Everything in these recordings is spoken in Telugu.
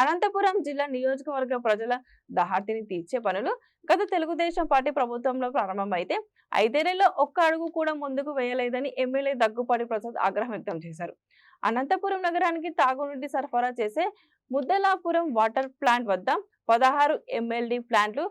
అనంతపురం జిల్లా నియోజకవర్గ ప్రజల దహార్తిని తీర్చే పనులు గత తెలుగుదేశం పార్టీ ప్రభుత్వంలో ప్రారంభమైతే ఐదేళ్లలో ఒక్క అడుగు కూడా ముందుకు వేయలేదని ఎమ్మెల్యే దగ్గుపాటి ప్రసాద్ ఆగ్రహం వ్యక్తం చేశారు. అనంతపురం నగరానికి తాగునీటి సరఫరా చేసే ముద్దలాపురం వాటర్ ప్లాంట్ వద్ద 16 ఎంఎల్డి ప్లాంట్లు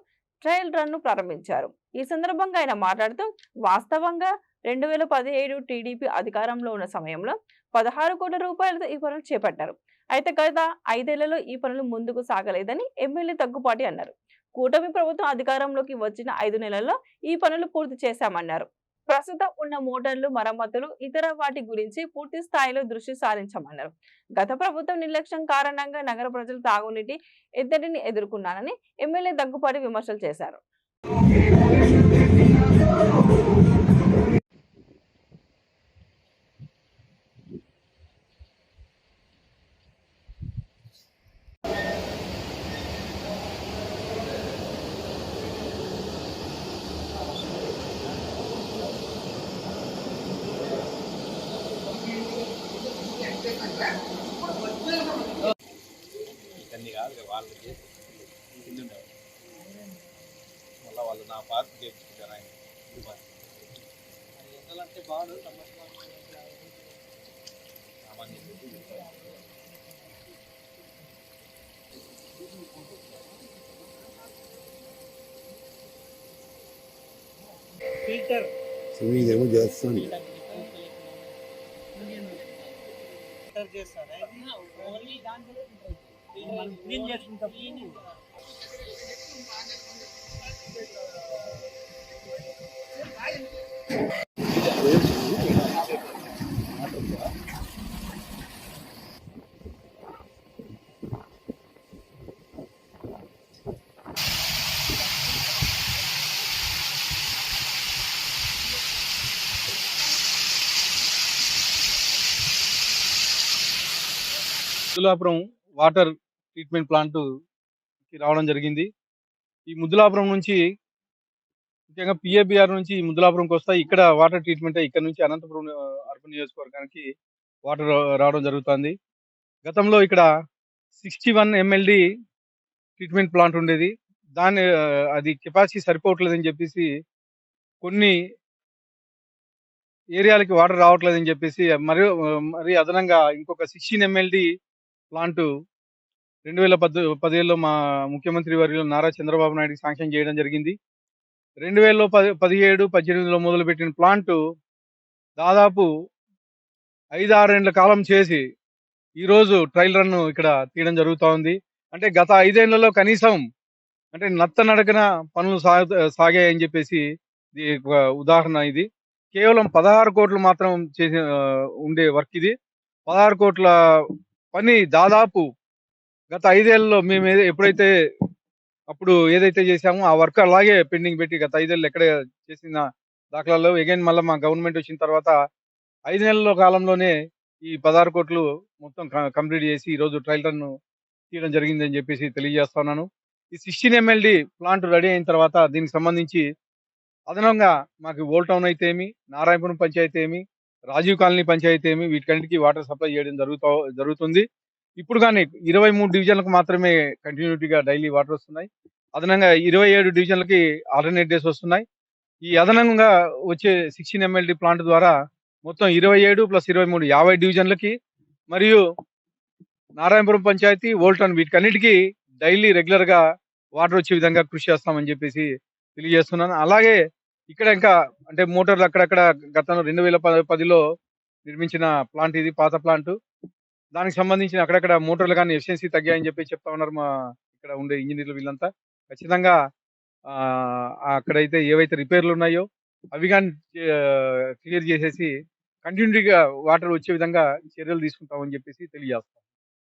ట్రయల్ రన్ ను ప్రారంభించారు. ఈ సందర్భంగా ఆయన మాట్లాడుతూ వాస్తవంగా 2017 టీడీపీ అధికారంలో ఉన్న సమయంలో 16 కోట్ల రూపాయలతో ఈ పనులు చేపట్టారు. అయితే గత ఐదేళ్లలో ఈ పనులు ముందుకు సాగలేదని ఎమ్మెల్యే దగ్గుపాటి అన్నారు. కూటమి ప్రభుత్వం అధికారంలోకి వచ్చిన 5 నెలల్లో ఈ పనులు పూర్తి చేశామన్నారు. ప్రస్తుతం ఉన్న మోటార్లు మరమ్మతులు ఇతర వాటి గురించి పూర్తి స్థాయిలో దృష్టి సారించామన్నారు. గత ప్రభుత్వం నిర్లక్ష్యం కారణంగా నగర ప్రజలు తాగునీటి ఎద్దడిని ఎదుర్కొన్నారని ఎమ్మెల్యే దగ్గుపాటి విమర్శలు చేశారు. ఇవన్నీ కాదు వాళ్ళకి మళ్ళీ వాళ్ళు నా పార్క్ చేయించుకుంటారు ఆయన ఎంతలంటే బాడు ఫిల్టర్ ఇదేమో చేస్తాను క్లీన్ చేసుకుంటాం. ముద్దులాపురం వాటర్ ట్రీట్మెంట్ ప్లాంట్ కి రావడం జరిగింది. ఈ ముద్దులాపురం నుంచి ముఖ్యంగా పిఏబిఆర్ నుంచి ముద్దులాపురంకి వస్తాయి. ఇక్కడ వాటర్ ట్రీట్మెంట్ ఇక్కడ నుంచి అనంతపురం అర్బన్ నియోజకవర్గానికి వాటర్ రావడం జరుగుతుంది. గతంలో ఇక్కడ 61 ఎంఎల్డి ట్రీట్మెంట్ ప్లాంట్ ఉండేది. అది కెపాసిటీ సరిపోవట్లేదని చెప్పేసి కొన్ని ఏరియాలకి వాటర్ రావట్లేదని చెప్పేసి మరి అదనంగా ఇంకొక 16 ఎంఎల్డి ప్లాంట్ 2017లో మా ముఖ్యమంత్రి వర్యులు నారా చంద్రబాబు నాయుడు శాంక్షన్ చేయడం జరిగింది. 2017-18లో మొదలుపెట్టిన ప్లాంట్ దాదాపు 5-6 ఏళ్ల కాలం చేసి ఈరోజు ట్రయల్ రన్ ఇక్కడ తీయడం జరుగుతూ ఉంది. అంటే గత 5 ఏళ్లలో కనీసం అంటే నత్తనడకన పనులు సాగాయని చెప్పేసి ఉదాహరణ ఇది. కేవలం 16 కోట్లు మాత్రం చేసి ఉండే వర్క్ ఇది. 16 కోట్ల పని దాదాపు గత 5 ఏళ్లలో మేము ఎప్పుడైతే అప్పుడు ఏదైతే చేశామో ఆ వర్క్ అలాగే పెండింగ్ పెట్టి గత 5 ఏళ్ళు ఎక్కడ చేసిన దాఖలాల్లో అగైన్ మళ్ళీ మా గవర్నమెంట్ వచ్చిన తర్వాత 5 నెలల కాలంలోనే ఈ 16 కోట్లు మొత్తం కంప్లీట్ చేసి ఈరోజు ట్రయల్ రన్ తీయడం జరిగిందని చెప్పేసి తెలియజేస్తున్నాను. ఈ 16 ఎంఎల్డి ప్లాంట్ రెడీ అయిన తర్వాత దీనికి సంబంధించి అదనంగా మాకు ఓల్డ్ టౌన్ అయితే ఏమి, నారాయణపురం పంచాయతీ ఏమి, రాజీవ్ కాలనీ పంచాయతీ ఏమి వీటికన్నిటికీ వాటర్ సప్లై చేయడం జరుగుతుంది. ఇప్పుడు కానీ 23 డివిజన్లకు మాత్రమే కంటిన్యూటీగా డైలీ వాటర్ వస్తున్నాయి. అదనంగా 27 డివిజన్లకి ఆల్టర్నేట్ డేస్ వస్తున్నాయి. ఈ అదనంగా వచ్చే 16 ఎంఎల్డి ప్లాంట్ ద్వారా మొత్తం 27 + 23 50 డివిజన్లకి మరియు నారాయణపురం పంచాయతీ ఓల్డ్ టౌన్ వీటికన్నిటికీ డైలీ రెగ్యులర్ గా వాటర్ వచ్చే విధంగా కృషి చేస్తామని చెప్పేసి తెలియజేస్తున్నాను. అలాగే ఇక్కడ ఇంకా అంటే మోటార్లు అక్కడక్కడ గతంలో 2010లో నిర్మించిన ప్లాంట్ ఇది పాత ప్లాంట్. దానికి సంబంధించిన అక్కడక్కడ మోటార్లు కానీ ఎఫిషియన్సీ తగ్గాయని చెప్పి చెప్తా ఉన్నారు మా ఇక్కడ ఉండే ఇంజనీర్లు వీళ్ళంతా. ఖచ్చితంగా అక్కడైతే ఏవైతే రిపేర్లు ఉన్నాయో అవి కానీ క్లియర్ చేసేసి కంటిన్యూటీగా వాటర్ వచ్చే విధంగా చర్యలు తీసుకుంటామని చెప్పేసి తెలియజేస్తాం.